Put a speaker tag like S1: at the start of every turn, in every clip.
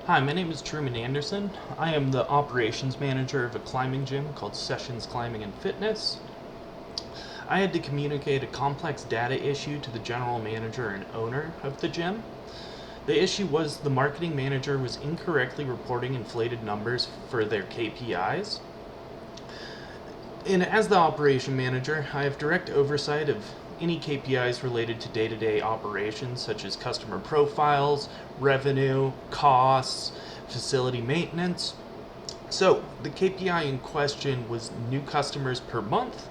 S1: Hi, my name is Truman Anderson. I am the operations manager of a climbing gym called Sessions Climbing and Fitness. I had to communicate a complex data issue to the general manager and owner of the gym. The issue was the marketing manager was incorrectly reporting inflated numbers for their KPIs. And as the operation manager, I have direct oversight of any KPIs related to day-to-day operations such as customer profiles, revenue, costs, facility maintenance. So, the KPI in question was new customers per month.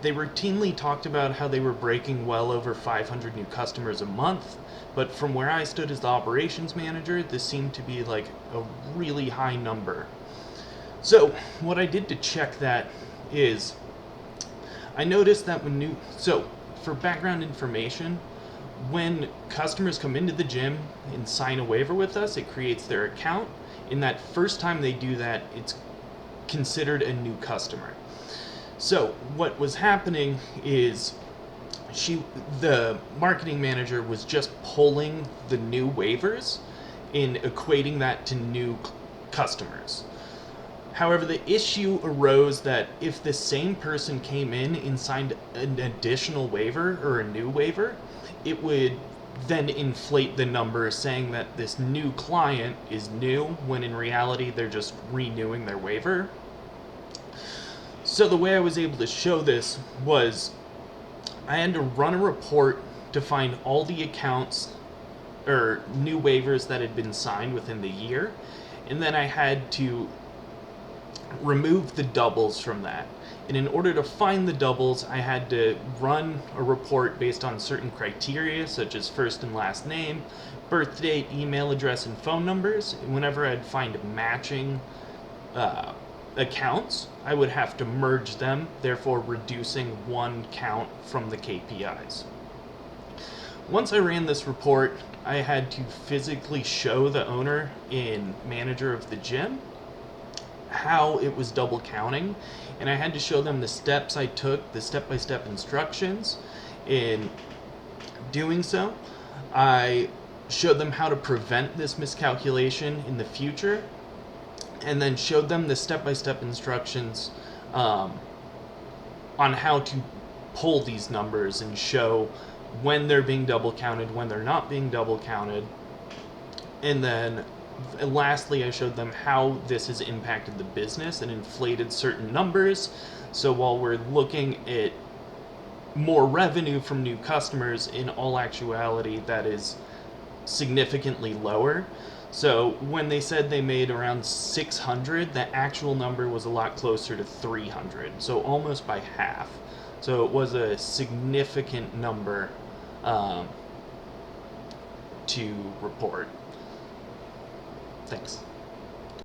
S1: They routinely talked about how they were breaking well over 500 new customers a month, but from where I stood as the operations manager, this seemed to be like a really high number. So, what I did to check that is I noticed that for background information, when customers come into the gym and sign a waiver with us, it creates their account. In that first time they do that, it's considered a new customer. So what was happening is the marketing manager was just pulling the new waivers and equating that to new customers. However, the issue arose that if the same person came in and signed an additional waiver or a new waiver, it would then inflate the number, saying that this new client is new when in reality they're just renewing their waiver. So the way I was able to show this was I had to run a report to find all the accounts or new waivers that had been signed within the year, and then I had to remove the doubles from that. And in order to find the doubles, I had to run a report based on certain criteria, such as first and last name, birth date, email address, and phone numbers. And whenever I'd find matching accounts, I would have to merge them, therefore reducing one count from the KPIs. Once I ran this report, I had to physically show the owner and manager of the gym how it was double counting, and I had to show them the steps I took, the step-by-step instructions. In doing so, I showed them how to prevent this miscalculation in the future, and then showed them the step-by-step instructions on how to pull these numbers and show when they're being double counted, when they're not being double counted, and then lastly, I showed them how this has impacted the business and inflated certain numbers. So while we're looking at more revenue from new customers, in all actuality, that is significantly lower. So when they said they made around 600, the actual number was a lot closer to 300, so almost by half. So it was a significant number to report. Thanks.